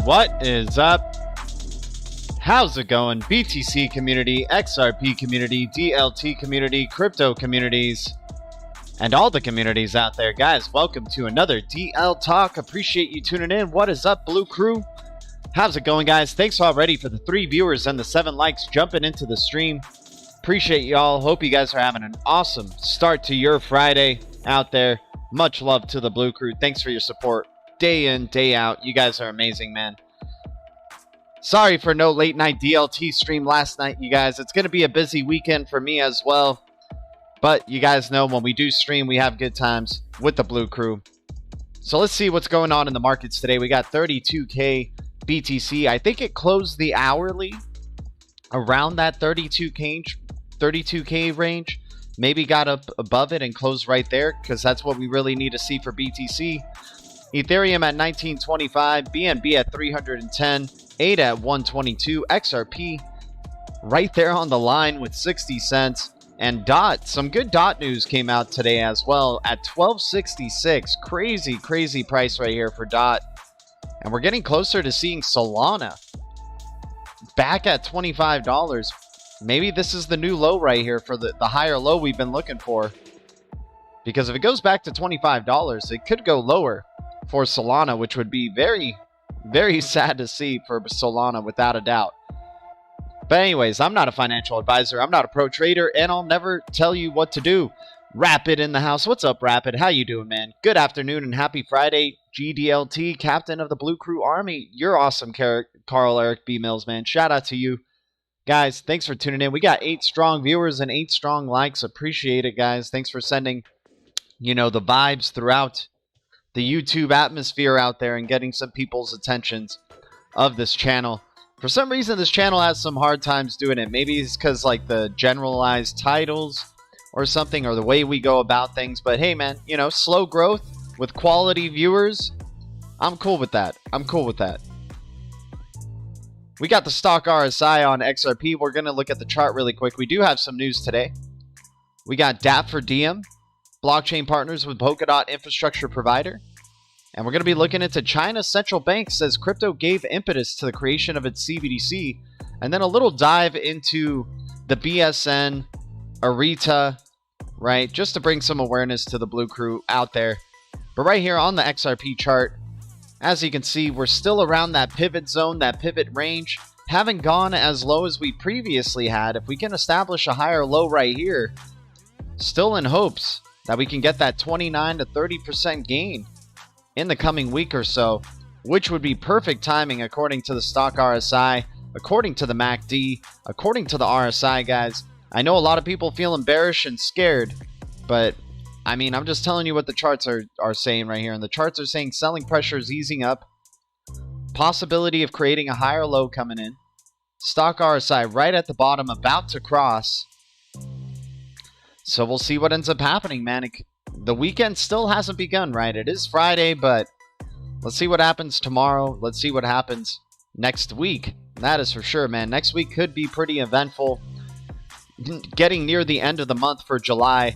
What is up? How's it going? BTC community, XRP community, DLT community, crypto communities, and all the communities out there. Guys, welcome to another DL Talk. Appreciate you tuning in. What is up, Blue Crew? How's it going, guys? Thanks already for the 3 viewers and the 7 likes jumping into the stream. Appreciate y'all. Hope you guys are having an awesome start to your Friday out there. Much love to the Blue Crew. Thanks for your support. Day in, day out. You guys are amazing, man. Sorry for no late night DLT stream last night, you guys. It's going to be a busy weekend for me as well. But you guys know when we do stream, we have good times with the Blue Crew. So let's see what's going on in the markets today. We got 32K BTC. I think it closed the hourly around that 32K range. Maybe got up above it and closed right there because that's what we really need to see for BTC. Ethereum at 1925, BNB at 310, ADA at 122, XRP right there on the line with 60 cents. And DOT, some good DOT news came out today as well at 1266. Crazy price right here for DOT. And we're getting closer to seeing Solana back at $25. Maybe this is the new low right here for the higher low we've been looking for. Because if it goes back to $25, it could go lower for Solana, which would be very sad to see for Solana without a doubt. But anyways, I'm not a financial advisor. I'm not a pro trader, and I'll never tell you what to do. Rapid in the house. What's up, Rapid? How you doing, man? Good afternoon and happy Friday. GDLT, captain of the Blue Crew Army. You're awesome, Carl Eric B. Mills, man. Shout out to you. Guys, thanks for tuning in. We got 8 strong viewers and 8 strong likes. Appreciate it, guys. Thanks for sending, the vibes throughout the YouTube atmosphere out there and getting some people's attentions of this channel. For some reason, this channel has some hard times doing it. Maybe it's because like the generalized titles or something, or the way we go about things. But hey, man, slow growth with quality viewers. I'm cool with that. We got the stock RSI on XRP. We're going to look at the chart really quick. We do have some news today. We got DApp for Diem. Blockchain partners with Polkadot infrastructure provider. And we're going to be looking into China's central bank says crypto gave impetus to the creation of its CBDC. And then a little dive into the BSN, ARITA, right? Just to bring some awareness to the Blue Crew out there. But right here on the XRP chart, as you can see, we're still around that pivot zone, that pivot range. Haven't gone as low as we previously had. If we can establish a higher low right here, still in hopes that we can get that 29 to 30% gain in the coming week or so, which would be perfect timing according to the stock RSI, according to the MACD, according to the RSI, guys. I know a lot of people feeling bearish and scared, but I mean, I'm just telling you what the charts are saying right here. And the charts are saying selling pressure is easing up, possibility of creating a higher low coming in, stock RSI right at the bottom, about to cross. So we'll see what ends up happening, man. The weekend still hasn't begun, right? It is Friday, but let's see what happens tomorrow. Let's see what happens next week. That is for sure, man. Next week could be pretty eventful. Getting near the end of the month for July.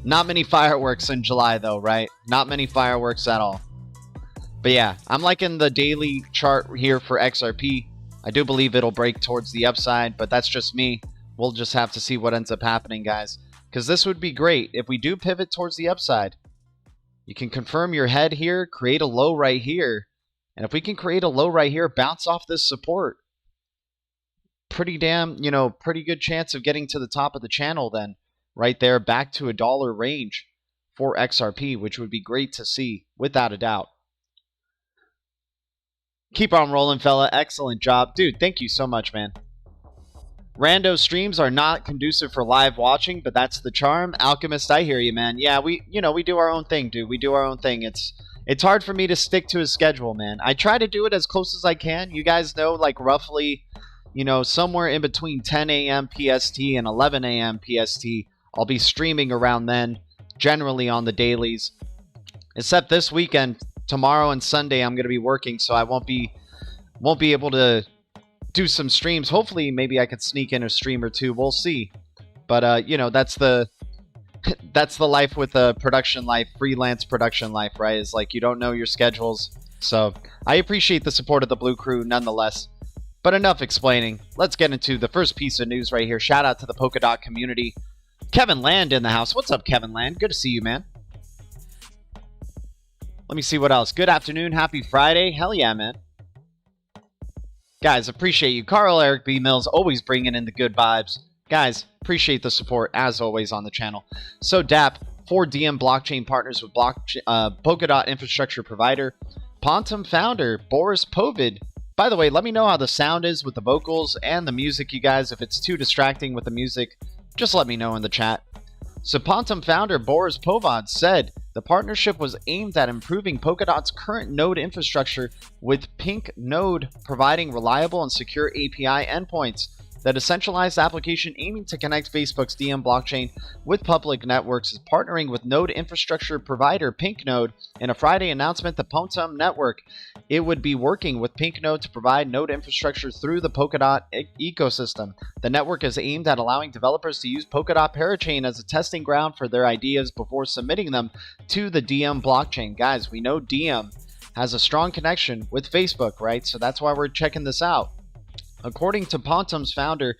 Not many fireworks in July, though, right? Not many fireworks at all. But yeah, I'm liking the daily chart here for XRP. I do believe it'll break towards the upside, but that's just me. We'll just have to see what ends up happening, guys. Because this would be great if we do pivot towards the upside. You can confirm your head here, create a low right here. And if we can create a low right here, bounce off this support, pretty damn, pretty good chance of getting to the top of the channel then. Right there, back to $1 range for XRP, which would be great to see, without a doubt. Keep on rolling, fella. Excellent job. Dude, thank you so much, man. Rando streams are not conducive for live watching, but that's the charm. Alchemist, I hear you, man. Yeah, we do our own thing, dude. We do our own thing. It's hard for me to stick to a schedule, man. I try to do it as close as I can. You guys know, like, roughly, somewhere in between 10 a.m. PST and 11 a.m. PST. I'll be streaming around then, generally on the dailies. Except this weekend, tomorrow and Sunday, I'm going to be working, so I won't be able to do some streams. Hopefully, maybe I could sneak in a stream or two. We'll see. But that's the life with a production life, freelance production life, right? Is like you don't know your schedules. So I appreciate the support of the Blue Crew nonetheless. But enough explaining. Let's get into the first piece of news right here. Shout out to the Polkadot community. Kevin Land in the house. What's up, Kevin Land? Good to see you, man. Let me see what else. Good afternoon. Happy Friday. Hell yeah, man. Guys, appreciate you. Carl Eric B. Mills always bringing in the good vibes. Guys, appreciate the support as always on the channel. So DApp, 4DM blockchain partners with Polkadot infrastructure provider. Pontum founder Boris Povid. By the way, let me know how the sound is with the vocals and the music, you guys. If it's too distracting with the music, just let me know in the chat. So Pontum founder Boris Povad said the partnership was aimed at improving Polkadot's current node infrastructure, with Pink Node providing reliable and secure API endpoints. The decentralized application aiming to connect Facebook's DM blockchain with public networks is partnering with node infrastructure provider Pink Node in a Friday announcement. The Pontum network, it would be working with Pink Node to provide node infrastructure through the Polkadot ecosystem. The network is aimed at allowing developers to use Polkadot Parachain as a testing ground for their ideas before submitting them to the DM blockchain. Guys, we know DM has a strong connection with Facebook, right? So that's why we're checking this out. According to Pontum's founder,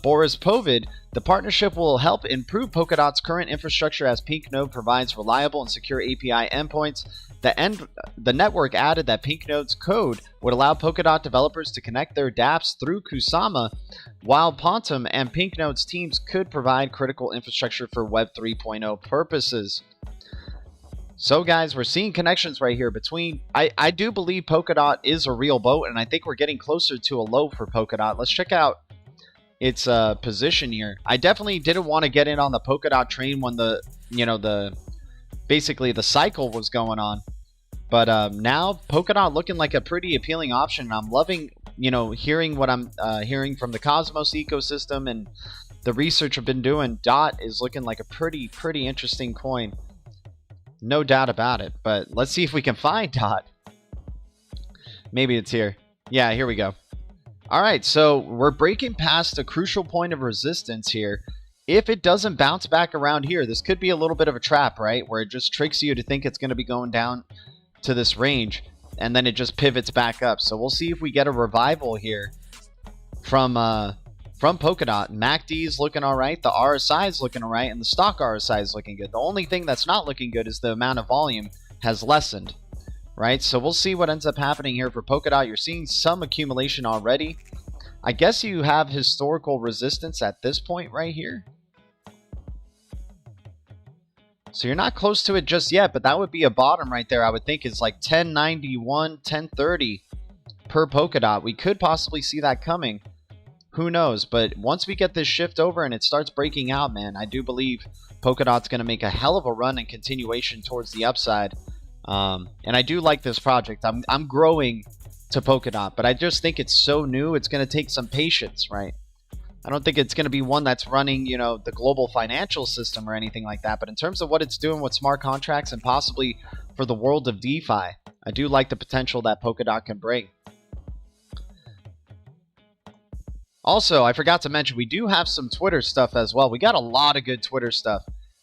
Boris Povid, the partnership will help improve Polkadot's current infrastructure as Pink Node provides reliable and secure API endpoints. The network added that Pink Node's code would allow Polkadot developers to connect their dApps through Kusama, while Pontum and Pink Node's teams could provide critical infrastructure for Web 3.0 purposes. So guys, we're seeing connections right here between, I do believe Polkadot is a real boat, and I think we're getting closer to a low for Polkadot. Let's check out its position here. I definitely didn't want to get in on the Polkadot train when basically the cycle was going on. But now Polkadot looking like a pretty appealing option. I'm loving, hearing what I'm hearing from the Cosmos ecosystem and the research I've been doing. DOT is looking like a pretty interesting coin. No doubt about it, but let's see if we can find DOT. Maybe it's here. Yeah, here we go. All right, so we're breaking past a crucial point of resistance here. If it doesn't bounce back around here, this could be a little bit of a trap, right? Where it just tricks you to think it's going to be going down to this range, and then it just pivots back up. So we'll see if we get a revival here from Polkadot. MACD is looking all right, the RSI is looking all right, and the stock RSI is looking good. The only thing that's not looking good is the amount of volume has lessened, right? So we'll see what ends up happening here for Polkadot. You're seeing some accumulation already. I guess you have historical resistance at this point right here. So you're not close to it just yet, but that would be a bottom right there. I would think is like 1091, 1030 per Polkadot. We could possibly see that coming. Who knows? But once we get this shift over and it starts breaking out, man, I do believe Polkadot's going to make a hell of a run and continuation towards the upside. And I do like this project. I'm growing to Polkadot, but I just think it's so new. It's going to take some patience, right? I don't think it's going to be one that's running, the global financial system or anything like that. But in terms of what it's doing with smart contracts and possibly for the world of DeFi, I do like the potential that Polkadot can bring. Also, I forgot to mention, we do have some Twitter stuff as well. We got a lot of good Twitter stuff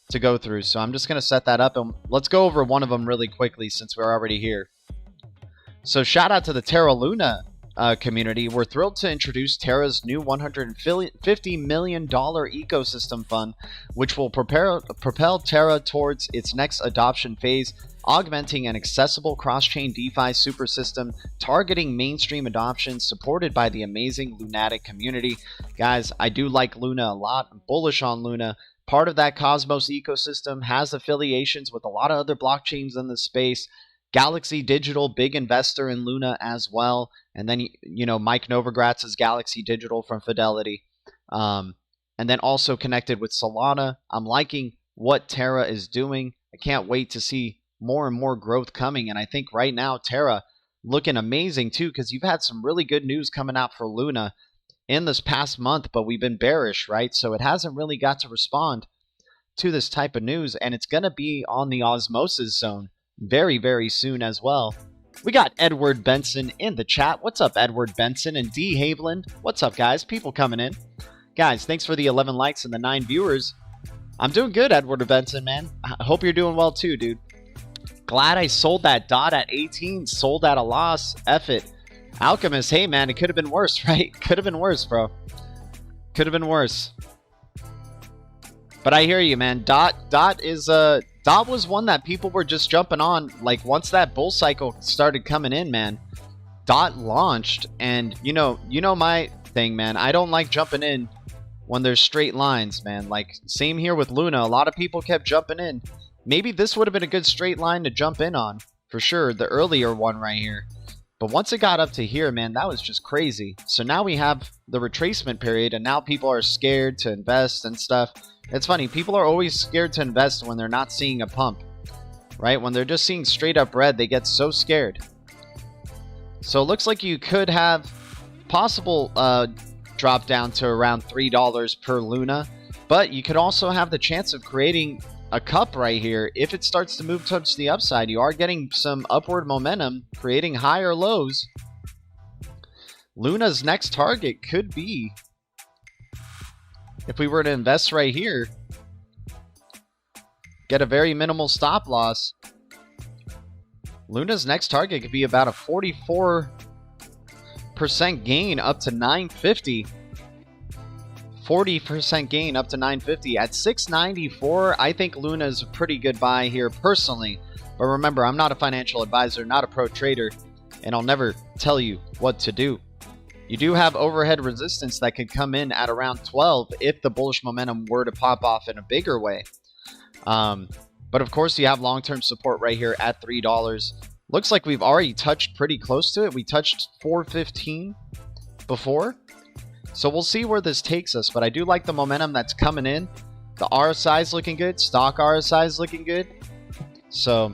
to go through, so I'm just going to set that up, and let's go over one of them really quickly since we're already here. So shout out to the Terra Luna community, we're thrilled to introduce Terra's new $150 million ecosystem fund, which will propel Terra towards its next adoption phase, augmenting an accessible cross-chain DeFi super system targeting mainstream adoption, supported by the amazing Lunatic community. Guys, I do like Luna a lot. I'm bullish on Luna. Part of that Cosmos ecosystem has affiliations with a lot of other blockchains in the space. Galaxy Digital, big investor in Luna as well. And then, you know, Mike Novogratz is Galaxy Digital from Fidelity. And then also connected with Solana. I'm liking what Terra is doing. I can't wait to see more and more growth coming. And I think right now, Terra looking amazing too, because you've had some really good news coming out for Luna in this past month, but we've been bearish, right? So it hasn't really got to respond to this type of news. And it's going to be on the osmosis zone very, very soon as well. We got Edward Benson in the chat. What's up, Edward Benson? And D. Haveland. What's up, guys? People coming in. Guys, thanks for the 11 likes and the 9 viewers. I'm doing good, Edward Benson, man. I hope you're doing well too, dude. Glad I sold that dot at 18. Sold at a loss. F it. Alchemist, hey, man, it could have been worse, right? Could have been worse, bro. Could have been worse. But I hear you, man. Dot was one that people were just jumping on. Like, once that bull cycle started coming in, man, Dot launched. And, you know my thing, man. I don't like jumping in when there's straight lines, man. Like, same here with Luna. A lot of people kept jumping in. Maybe this would have been a good straight line to jump in on, for sure. The earlier one right here. But once it got up to here, man, that was just crazy. So now we have the retracement period, and now people are scared to invest and stuff. It's funny, people are always scared to invest when they're not seeing a pump, right? When they're just seeing straight up red, they get so scared. So it looks like you could have possible drop down to around $3 per Luna, but you could also have the chance of creating a cup right here. If it starts to move towards the upside, you are getting some upward momentum, creating higher lows. Luna's next target could be, if we were to invest right here, get a very minimal stop loss, Luna's next target could be about a 44% gain up to 950. 40% gain up to 950 at 694. I think Luna is a pretty good buy here personally. But remember, I'm not a financial advisor, not a pro trader, and I'll never tell you what to do. You do have overhead resistance that could come in at around 12 if the bullish momentum were to pop off in a bigger way. But of course, you have long-term support right here at $3. Looks like we've already touched pretty close to it. We touched 415 before. So we'll see where this takes us, but I do like the momentum that's coming in. The RSI is looking good. Stock RSI is looking good. So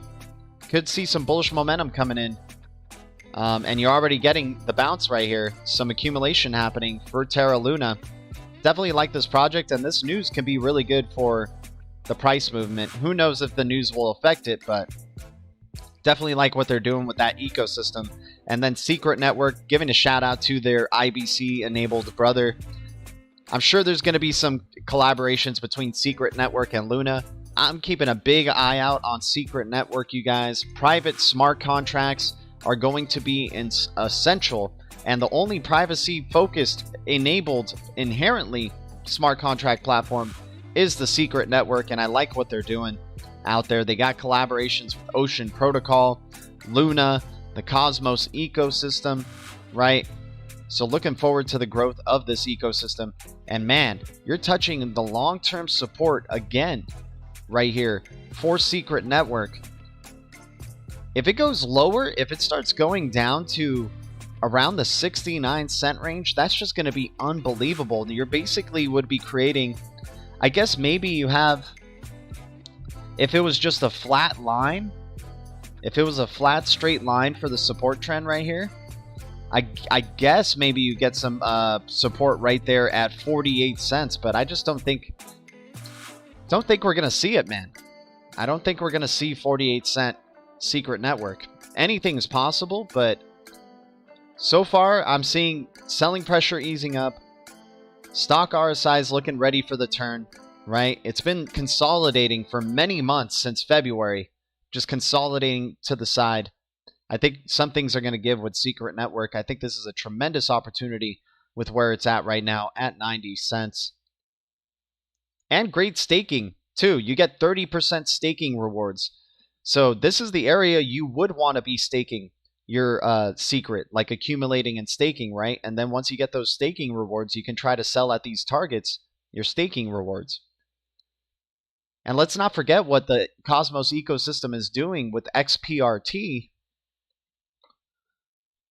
could see some bullish momentum coming in. And you're already getting the bounce right here. Some accumulation happening for Terra Luna. Definitely like this project, and this news can be really good for the price movement. Who knows if the news will affect it, but definitely like what they're doing with that ecosystem. And then Secret Network, giving a shout out to their IBC enabled brother. I'm sure there's going to be some collaborations between Secret Network and Luna. I'm keeping a big eye out on Secret Network, you guys. Private smart contracts are going to be essential, and the only privacy focused enabled inherently smart contract platform is the Secret Network, and I like what they're doing out there. They got collaborations with Ocean Protocol, Luna, the Cosmos ecosystem, right? So looking forward to the growth of this ecosystem. And man, you're touching the long-term support again right here for Secret Network. If it goes lower, if it starts going down to around the 69-cent range, that's just going to be unbelievable. You're basically would be creating, I guess maybe you have, if it was just a flat line, if it was a flat straight line for the support trend right here, I guess maybe you get some support right there at 48 cents, but I just don't think we're going to see it, man. I don't think we're going to see 48-cent Secret Network. Anything's possible, but so far I'm seeing selling pressure easing up. Stock RSI is looking ready for the turn, right? It's been consolidating for many months since February, just consolidating to the side. I think some things are going to give with Secret Network. I think this is a tremendous opportunity with where it's at right now at 90 cents. And great staking, too. You get 30% staking rewards. So this is the area you would want to be staking your secret, like accumulating and staking, right? And then once you get those staking rewards, you can try to sell at these targets your staking rewards. And let's not forget what the Cosmos ecosystem is doing with XPRT,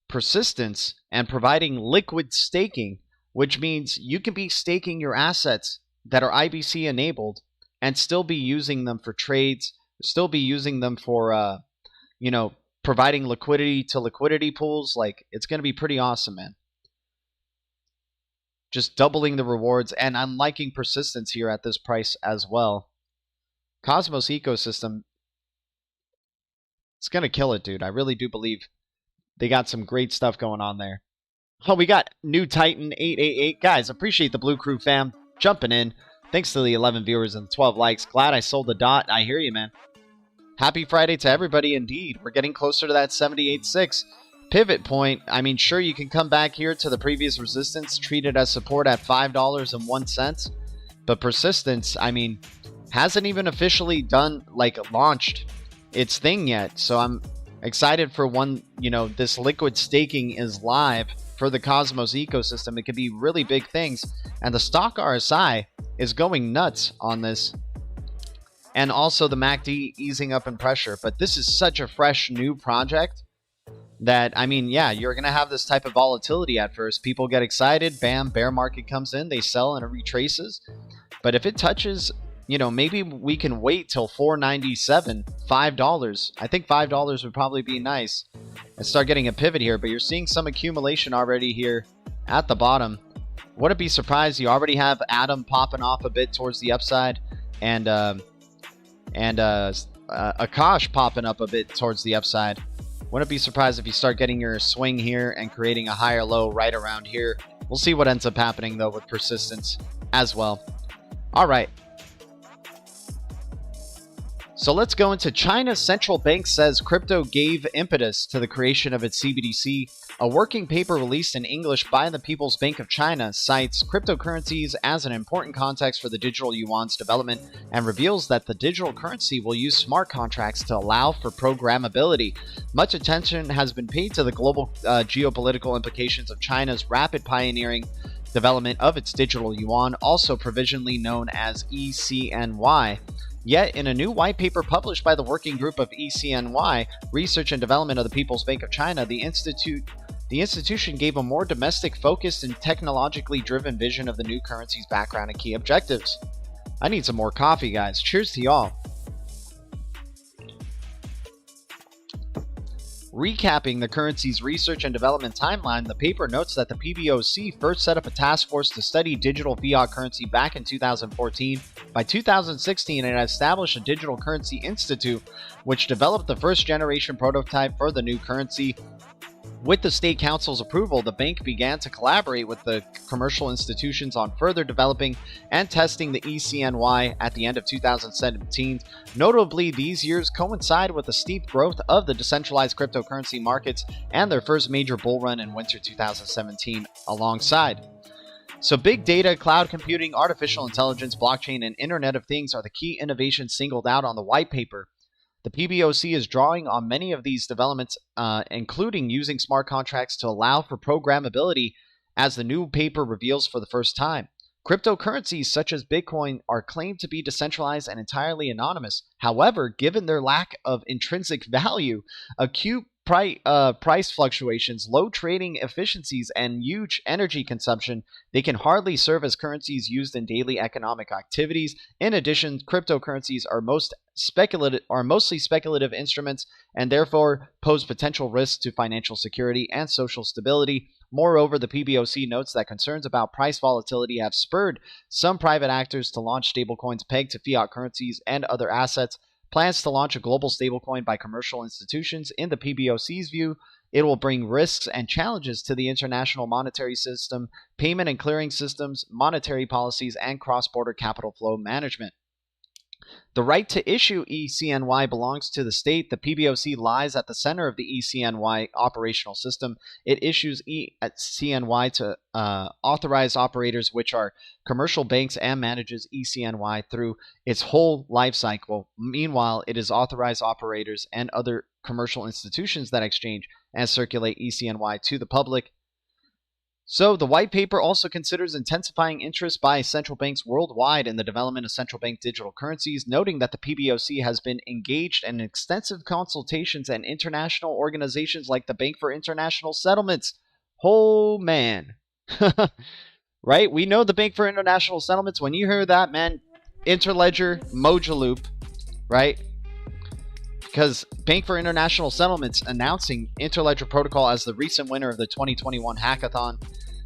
persistence, and providing liquid staking, which means you can be staking your assets that are IBC enabled and still be using them for trades, still be using them for, providing liquidity to liquidity pools. Like, it's going to be pretty awesome, man. Just doubling the rewards, and I'm liking persistence here at this price as well. Cosmos ecosystem, it's going to kill it, dude. I really do believe they got some great stuff going on there. Oh, we got New Titan 888. Guys, appreciate the Blue Crew fam jumping in. Thanks to the 11 viewers and the 12 likes. Glad I sold the dot. I hear you, man. Happy Friday to everybody indeed. We're getting closer to that 78.6 pivot point. I mean, sure, you can come back here to the previous resistance, treat it as support at $5.01. But persistence, I mean, hasn't even officially launched its thing yet. So I'm excited for when, this liquid staking is live for the Cosmos ecosystem. It could be really big things. And the stock RSI is going nuts on this. And also the MACD easing up in pressure. But this is such a fresh new project that, I mean, yeah, you're going to have this type of volatility at first. People get excited. Bam, bear market comes in. They sell and it retraces. But if it touches, maybe we can wait till $4.97, $5. I think $5 would probably be nice and start getting a pivot here. But you're seeing some accumulation already here at the bottom. Wouldn't be surprised. You already have Atom popping off a bit towards the upside, and Akash popping up a bit towards the upside. Wouldn't be surprised if you start getting your swing here and creating a higher low right around here. We'll see what ends up happening, though, with persistence as well. All right. So let's go into China's central bank says crypto gave impetus to the creation of its CBDC. A working paper released in English by the People's Bank of China cites cryptocurrencies as an important context for the digital yuan's development and reveals that the digital currency will use smart contracts to allow for programmability. Much attention has been paid to the global geopolitical implications of China's rapid pioneering development of its digital yuan, also provisionally known as ECNY. Yet, in a new white paper published by the Working Group of ECNY, Research and Development of the People's Bank of China, the institution gave a more domestic-focused and technologically driven vision of the new currency's background and key objectives. I need some more coffee, guys. Cheers to y'all. Recapping the currency's research and development timeline, the paper notes that the PBOC first set up a task force to study digital fiat currency back in 2014. By 2016, it established a Digital Currency Institute, which developed the first generation prototype for the new currency. With the State Council's approval, the bank began to collaborate with the commercial institutions on further developing and testing the ECNY at the end of 2017. Notably, these years coincide with the steep growth of the decentralized cryptocurrency markets and their first major bull run in winter 2017 alongside. So big data, cloud computing, artificial intelligence, blockchain, and Internet of Things are the key innovations singled out on the white paper. The PBOC is drawing on many of these developments, including using smart contracts to allow for programmability, as the new paper reveals for the first time. Cryptocurrencies such as Bitcoin are claimed to be decentralized and entirely anonymous. However, given their lack of intrinsic value, acute price fluctuations, low trading efficiencies, and huge energy consumption, they can hardly serve as currencies used in daily economic activities. In addition, cryptocurrencies are mostly speculative instruments and therefore pose potential risks to financial security and social stability. Moreover, the PBOC notes that concerns about price volatility have spurred some private actors to launch stablecoins pegged to fiat currencies and other assets. Plans to launch a global stablecoin by commercial institutions. In the PBOC's view, it will bring risks and challenges to the international monetary system, payment and clearing systems, monetary policies, and cross-border capital flow management. The right to issue ECNY belongs to the state. The PBOC lies at the center of the ECNY operational system. It issues ECNY to authorized operators, which are commercial banks, and manages ECNY through its whole life cycle. Meanwhile, it is authorized operators and other commercial institutions that exchange and circulate ECNY to the public. So the white paper also considers intensifying interest by central banks worldwide in the development of central bank digital currencies, noting that the PBOC has been engaged in extensive consultations and international organizations like the Bank for International Settlements. Oh, man. Right? We know the Bank for International Settlements. When you hear that, man, Interledger, Mojaloop, right? Because Bank for International Settlements announcing Interledger Protocol as the recent winner of the 2021 hackathon.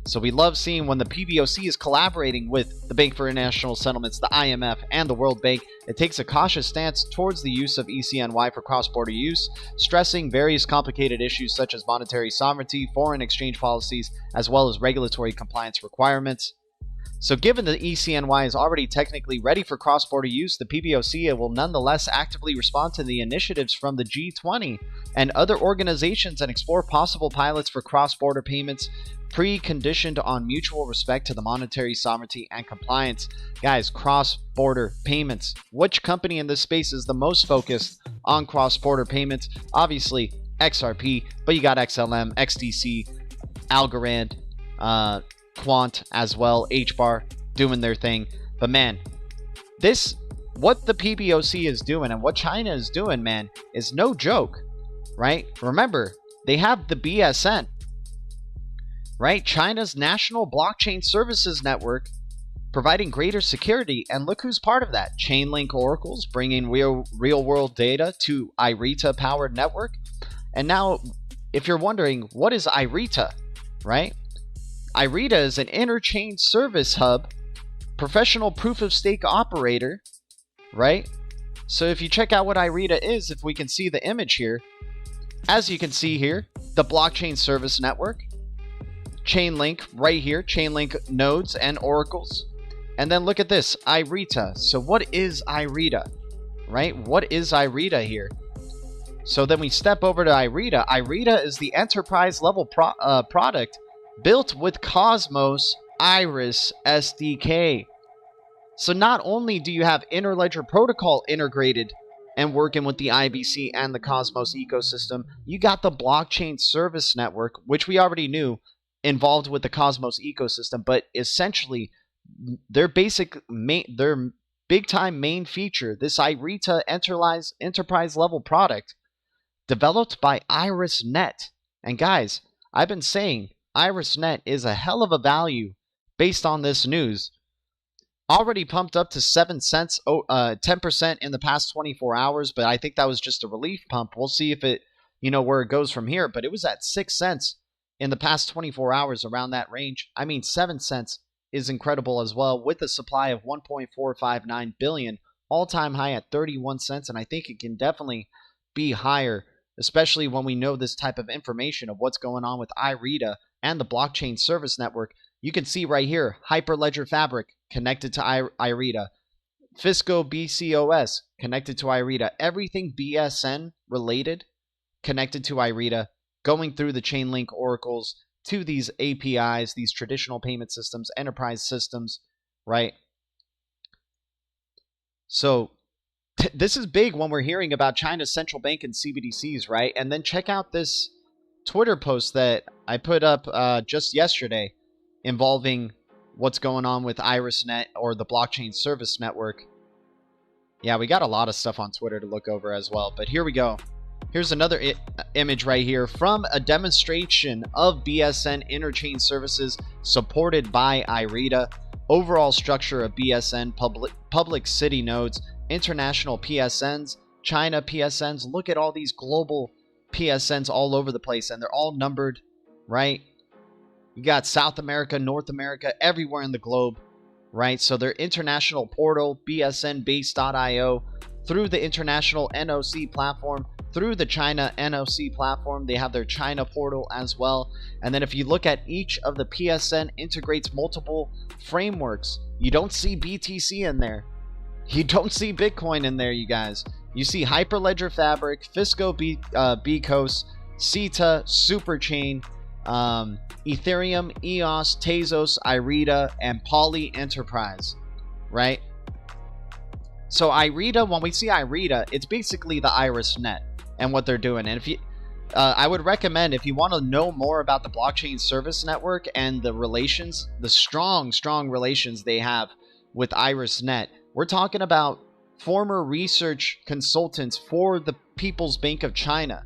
So we love seeing when the PBOC is collaborating with the Bank for International Settlements, the IMF, and the World Bank. It takes a cautious stance towards the use of ECNY for cross-border use, stressing various complicated issues such as monetary sovereignty, foreign exchange policies, as well as regulatory compliance requirements. So given that ECNY is already technically ready for cross-border use, the PBOC will nonetheless actively respond to the initiatives from the G20 and other organizations and explore possible pilots for cross-border payments preconditioned on mutual respect to the monetary sovereignty and compliance. Guys, cross-border payments. Which company in this space is the most focused on cross-border payments? Obviously, XRP, but you got XLM, XDC, Algorand, Quant as well, HBAR doing their thing. But man, what the PBOC is doing and what China is doing, man, is no joke, right? Remember, they have the BSN, right? China's National Blockchain Services Network, providing greater security. And look who's part of that. Chainlink oracles, bringing real-world data to IRETA-powered network. And now, if you're wondering, what is IRETA, right? IRETA is an interchain service hub, professional proof-of-stake operator, right? So if you check out what IRETA is, if we can see the image here, as you can see here, the blockchain service network, Chainlink right here, Chainlink nodes and oracles. And then look at this, IRETA. So what is IRETA, right? What is IRETA here? So then we step over to IRETA. IRETA is the enterprise level product built with Cosmos Iris SDK. So not only do you have Interledger Protocol integrated and working with the IBC and the Cosmos ecosystem, you got the blockchain service network, which we already knew, involved with the Cosmos ecosystem, but essentially their big time main feature, this IRETA enterprise level product developed by IrisNet. And guys, I've been saying IrisNet is a hell of a value based on this news. Already pumped up to 7 cents, 10% in the past 24 hours, but I think that was just a relief pump. We'll see if it, where it goes from here, but it was at 6 cents in the past 24 hours, around that range. I mean, 7 cents is incredible as well, with a supply of 1.459 billion, all-time high at 31 cents, and I think it can definitely be higher, especially when we know this type of information of what's going on with IRETA and the blockchain service network. You can see right here, Hyperledger Fabric connected to IRETA, Fisco BCOS connected to IRETA, everything BSN related connected to IRETA, going through the Chainlink oracles to these APIs, these traditional payment systems, enterprise systems, right? So this is big when we're hearing about China's central bank and CBDCs, right? And then check out this Twitter post that I put up just yesterday involving what's going on with IrisNet, or the blockchain service network. Yeah, we got a lot of stuff on Twitter to look over as well, but here we go. Here's another image right here from a demonstration of BSN interchain services supported by IRETA. Overall structure of BSN, public city nodes, international PSNs, China PSNs. Look at all these global PSNs all over the place, and they're all numbered, right? You got South America, North America, everywhere in the globe, right? So their international portal, bsnbase.io, through the international NOC platform, through the China NOC platform, they have their China portal as well. And then if you look at each of the PSN integrates multiple frameworks. You don't see BTC in there. You don't see Bitcoin in there, you guys. You see Hyperledger Fabric, Fisco Bcos, CETA, Superchain, Ethereum, EOS, Tezos, IRETA, and Poly Enterprise, right? So IRETA, when we see IRETA, it's basically the IrisNet and what they're doing. And if you, I would recommend, if you want to know more about the blockchain service network and the relations, the strong relations they have with IrisNet, we're talking about former research consultants for the People's Bank of China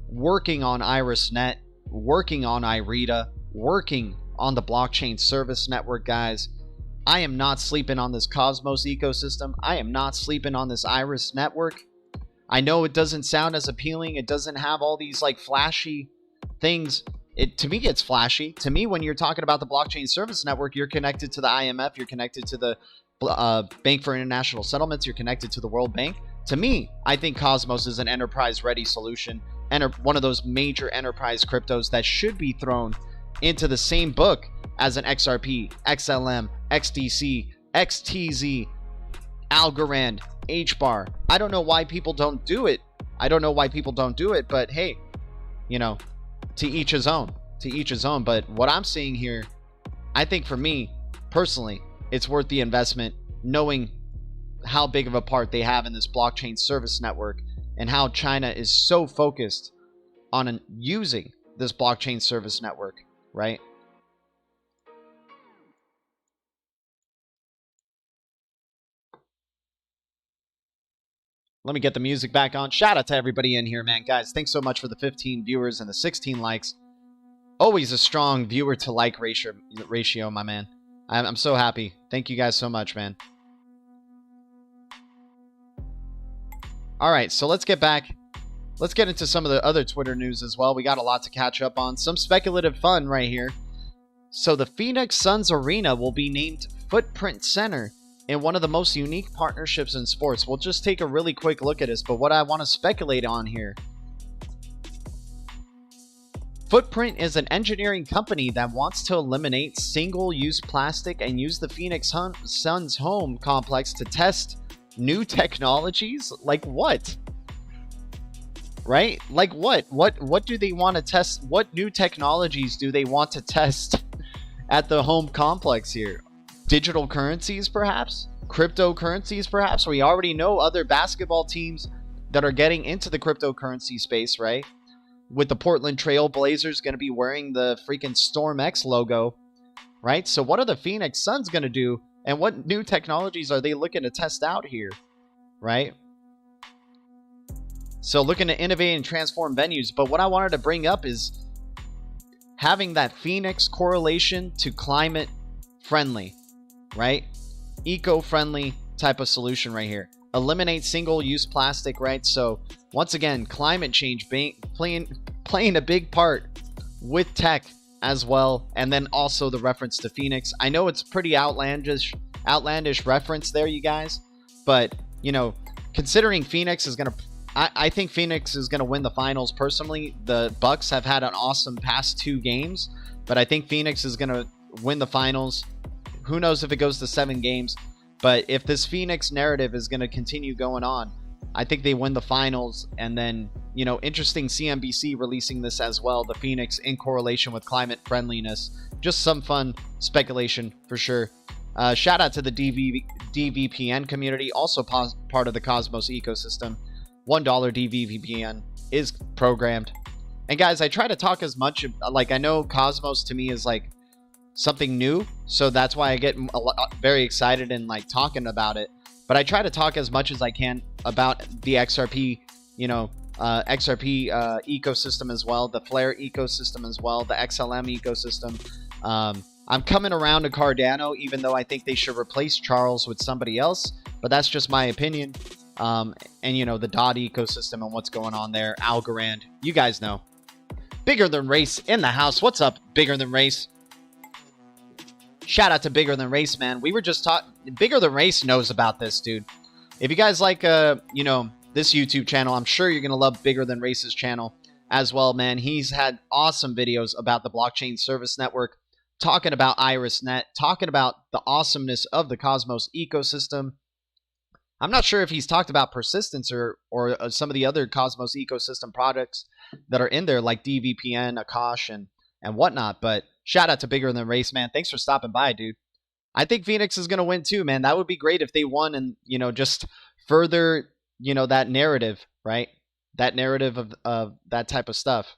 working on IrisNet, working on IRETA, working on the blockchain service network, guys. I am not sleeping on this Cosmos ecosystem. I am not sleeping on this Iris network. I know it doesn't sound as appealing. It doesn't have all these like flashy things. To me, it's flashy. To me, when you're talking about the blockchain service network, you're connected to the IMF. You're connected to the Bank for International Settlements. You're connected to the World Bank. To me, I think Cosmos is an enterprise-ready solution and one of those major enterprise cryptos that should be thrown into the same book as an XRP, XLM, XDC, XTZ, Algorand, HBAR. I don't know why people don't do it. But hey, you know, to each his own. But what I'm seeing here, I think for me, personally, it's worth the investment, knowing how big of a part they have in this blockchain service network and how China is so focused on using this blockchain service network, right? Let me get the music back on. Shout out to everybody in here, man. Guys, thanks so much for the 15 viewers and the 16 likes. Always a strong viewer to like ratio, my man. I'm so happy. Thank you guys so much, man. All right, so let's get back. Let's get into some of the other Twitter news as well. We got a lot to catch up on. Some speculative fun right here. So the Phoenix Suns Arena will be named Footprint Center in one of the most unique partnerships in sports. We'll just take a really quick look at this, but what I want to speculate on here. Footprint is an engineering company that wants to eliminate single-use plastic and use the Phoenix Suns home complex to test new technologies. Like what? Right? Like what? What do they want to test? What new technologies do they want to test at the home complex here? Digital currencies, perhaps? Cryptocurrencies, perhaps? We already know other basketball teams that are getting into the cryptocurrency space, right? With the Portland Trail Blazers going to be wearing the freaking Storm X logo, right? So what are the Phoenix Suns going to do? And what new technologies are they looking to test out here, right? So looking to innovate and transform venues. But what I wanted to bring up is having that Phoenix correlation to climate friendly, right? Eco-friendly type of solution right here. Eliminate single-use plastic, right? So once again, climate change playing a big part with tech as well, and then also the reference to Phoenix. I know it's pretty outlandish reference there, you guys, but you know, considering Phoenix is gonna, I think Phoenix is gonna win the finals. Personally, the Bucks have had an awesome past 2 games, but I think Phoenix is gonna win the finals. Who knows if it goes to 7 games? But if this Phoenix narrative is going to continue going on, I think they win the finals. And then, you know, interesting CNBC releasing this as well, the Phoenix in correlation with climate friendliness. Just some fun speculation for sure. Shout out to the DVPN community, also part of the Cosmos ecosystem. $1 DVPN is programmed. And guys, I try to talk as much, like I know Cosmos to me is like something new, so that's why I get very excited and like talking about it. But I try to talk as much as I can about the XRP, you know, XRP ecosystem as well, the Flare ecosystem as well, the XLM ecosystem. I'm coming around to Cardano, even though I think they should replace Charles with somebody else, but that's just my opinion. And you know, the DOT ecosystem and what's going on there, Algorand, you guys know. Bigger Than Race in the house. What's up, Bigger Than Race? Shout out to Bigger Than Race, man. We were just talking. Bigger Than Race knows about this, dude. If you guys like, you know, this YouTube channel, I'm sure you're going to love Bigger Than Race's channel as well, man. He's had awesome videos about the blockchain service network, talking about IrisNet, talking about the awesomeness of the Cosmos ecosystem. I'm not sure if he's talked about persistence or some of the other Cosmos ecosystem products that are in there, like DVPN, Akash, and whatnot. But shout out to Bigger Than Race, man. Thanks for stopping by, dude. I think Phoenix is going to win too, man. That would be great if they won and, just further, that narrative, right? That narrative of that type of stuff.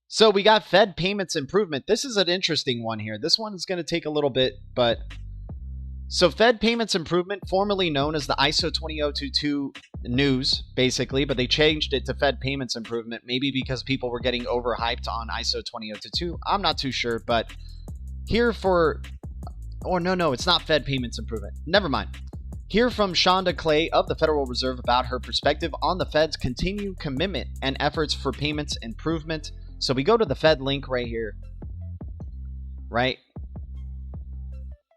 So we got Fed payments improvement. This is an interesting one here. This one is going to take a little bit, but... So Fed payments improvement, formerly known as the ISO 20022 news, basically, but they changed it to Fed payments improvement, maybe because people were getting overhyped on ISO 20022. I'm not too sure, but here for... Or no, it's not Fed payments improvement. Never mind. Hear from Shonda Clay of the Federal Reserve about her perspective on the Fed's continued commitment and efforts for payments improvement. So we go to the Fed link right here, right?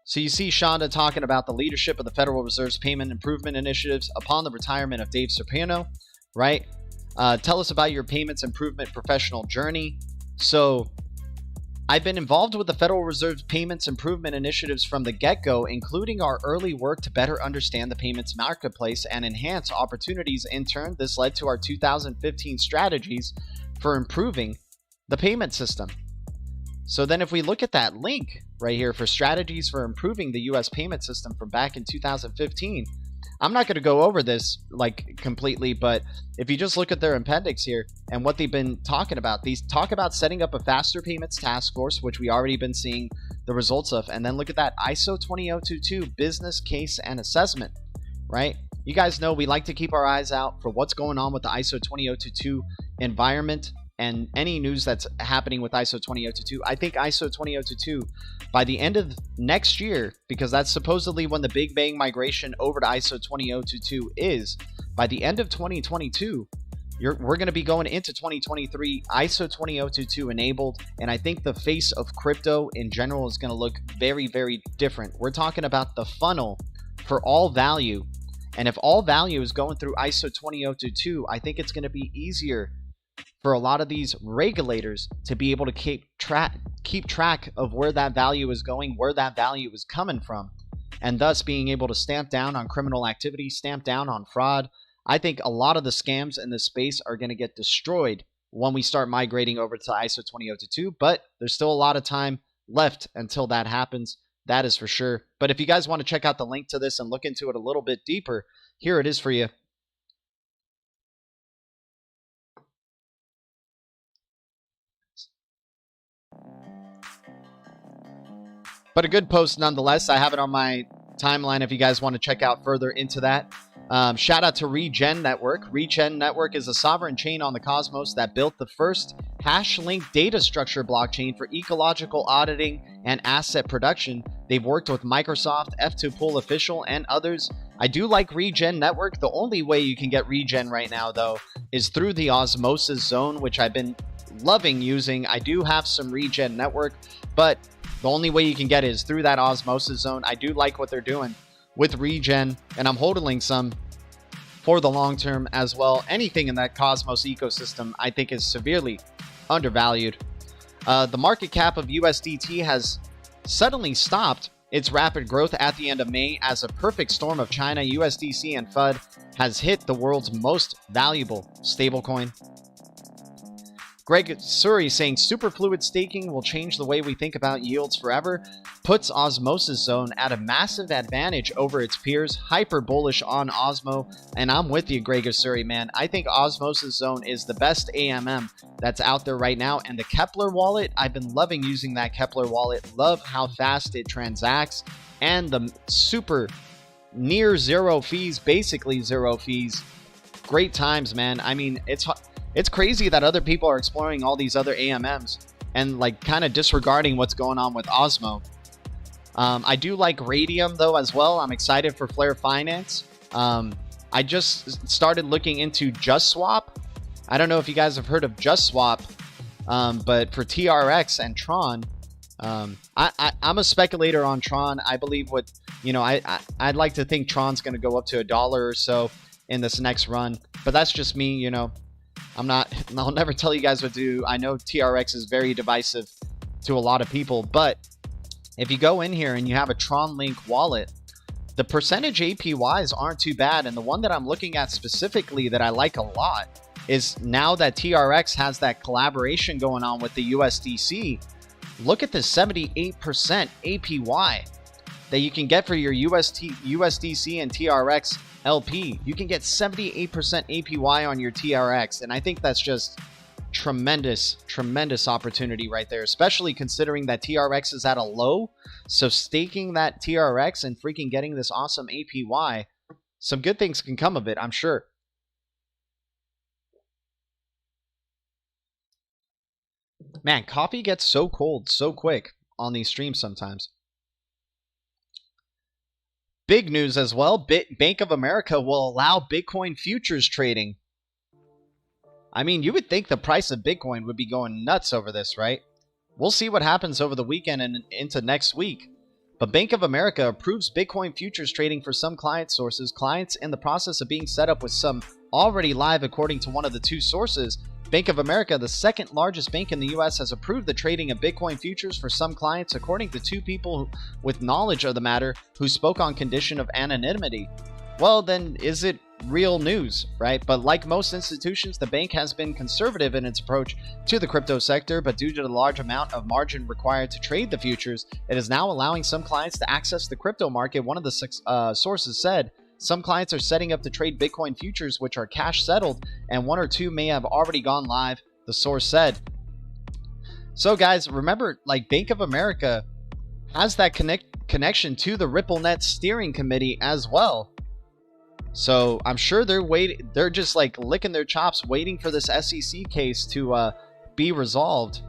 So you see Shonda talking about the leadership of the Federal Reserve's payment improvement initiatives upon the retirement of Dave Serpino, right? Tell us about your payments improvement professional journey. So I've been involved with the Federal Reserve's payments improvement initiatives from the get-go, including our early work to better understand the payments marketplace and enhance opportunities. In turn, this led to our 2015 strategies for improving the payment system. So then if we look at that link right here for strategies for improving the US payment system from back in 2015, I'm not going to go over this like completely, but if you just look at their appendix here and what they've been talking about, these talk about setting up a faster payments task force, which we already been seeing the results of. And then look at that ISO 20022 business case and assessment, right? You guys know we like to keep our eyes out for what's going on with the ISO 20022 environment and any news that's happening with ISO 20022. I think ISO 20022 by the end of next year, because that's supposedly when the Big Bang migration over to ISO 20022 is, by the end of 2022, we're going to be going into 2023 ISO 20022 enabled, and I think the face of crypto in general is going to look very, very different. We're talking about the funnel for all value, and if all value is going through ISO 20022, I think it's going to be easier for a lot of these regulators to be able to keep track of where that value is going, where that value is coming from, and thus being able to stamp down on criminal activity, stamp down on fraud. I think a lot of the scams in this space are going to get destroyed when we start migrating over to ISO 20022, but there's still a lot of time left until that happens. That is for sure. But if you guys want to check out the link to this and look into it a little bit deeper, here it is for you. But a good post nonetheless. I have it on my timeline if you guys want to check out further into that. Shout out to Regen Network. Regen Network is a sovereign chain on the Cosmos that built the first hash-linked data structure blockchain for ecological auditing and asset production. They've worked with Microsoft, F2Pool Official, and others. I do like Regen Network. The only way you can get Regen right now, though, is through the Osmosis Zone, which I've been loving using. I do have some Regen Network, but the only way you can get it is through that Osmosis Zone. I do like what they're doing with Regen, and I'm holding some for the long term as well. Anything in that Cosmos ecosystem I think is severely undervalued. The market cap of USDT has suddenly stopped its rapid growth at the end of May as a perfect storm of China, USDC, and FUD has hit the world's most valuable stablecoin. Greg Suri saying superfluid staking will change the way we think about yields forever, puts Osmosis Zone at a massive advantage over its peers, hyper bullish on Osmo, and I'm with you, Greg Suri, man. I think Osmosis Zone is the best AMM that's out there right now, and the Kepler wallet, I've been loving using that Kepler wallet, love how fast it transacts, and the super near zero fees, basically zero fees. Great times, man. I mean, it's crazy that other people are exploring all these other AMMs and like kind of disregarding what's going on with Osmo. I do like Radium though as well. I'm excited for Flare Finance. I just started looking into JustSwap. I don't know if you guys have heard of JustSwap, but for TRX and Tron, I'm a speculator on Tron. I believe I'd like to think Tron's going to go up to $1 or so in this next run, but that's just me, I'll never tell you guys what to do. I know TRX is very divisive to a lot of people. But if you go in here and you have a Tron Link wallet, the percentage APYs aren't too bad. And the one that I'm looking at specifically that I like a lot is now that TRX has that collaboration going on with the USDC, look at the 78% APY that you can get for your USDC and TRX LP. You can get 78% APY on your TRX. And I think that's just tremendous opportunity right there, especially considering that TRX is at a low. So staking that TRX and freaking getting this awesome APY, some good things can come of it, I'm sure. Man, coffee gets so cold so quick on these streams sometimes. Big news as well. Bank of America will allow Bitcoin futures trading. I mean, you would think the price of Bitcoin would be going nuts over this, right? We'll see what happens over the weekend and into next week. But Bank of America approves Bitcoin futures trading for some client sources. Clients in the process of being set up with some already live, according to one of the two sources. Bank of America, the second largest bank in the U.S., has approved the trading of Bitcoin futures for some clients, according to two people with knowledge of the matter who spoke on condition of anonymity. Well, then, is it real news, right? But like most institutions, the bank has been conservative in its approach to the crypto sector, but due to the large amount of margin required to trade the futures, it is now allowing some clients to access the crypto market. One of the sources said, some clients are setting up to trade Bitcoin futures, which are cash settled, and one or two may have already gone live, the source said. So guys, remember, like, Bank of America has that connection to the RippleNet steering committee as well. So I'm sure they're just like licking their chops waiting for this SEC case to be resolved,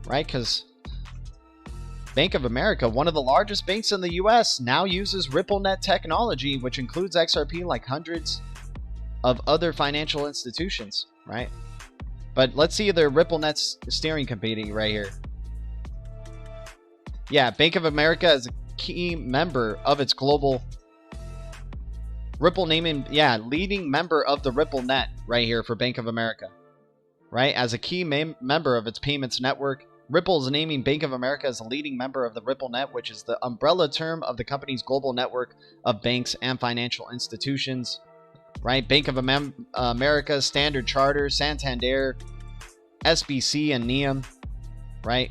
right? Because Bank of America, one of the largest banks in the US, now uses RippleNet technology, which includes XRP, like hundreds of other financial institutions, right? But let's see their RippleNet steering committee right here. Yeah, Bank of America is a key member of its global Ripple naming, yeah, leading member of the RippleNet right here for Bank of America, right? As a key member of its payments network, Ripple is naming Bank of America as a leading member of the RippleNet, which is the umbrella term of the company's global network of banks and financial institutions, right? Bank of America, Standard Chartered, Santander, SBC, and Neum, right?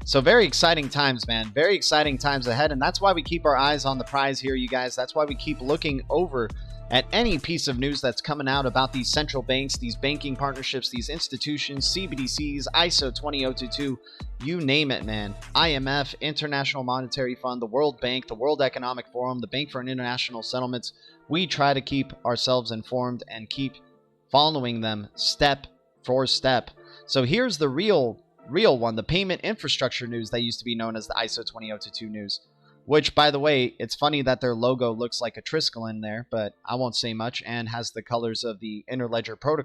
So very exciting times, man. Very exciting times ahead. And that's why we keep our eyes on the prize here, you guys. That's why we keep looking over at any piece of news that's coming out about these central banks, these banking partnerships, these institutions, CBDCs, ISO 20022, you name it, man. IMF, International Monetary Fund, the World Bank, the World Economic Forum, the Bank for International Settlements. We try to keep ourselves informed and keep following them step for step. So here's the real one, the payment infrastructure news that used to be known as the ISO 20022 news, which, by the way, it's funny that their logo looks like a Triskelion there, but I won't say much, and has the colors of the Interledger Protocol.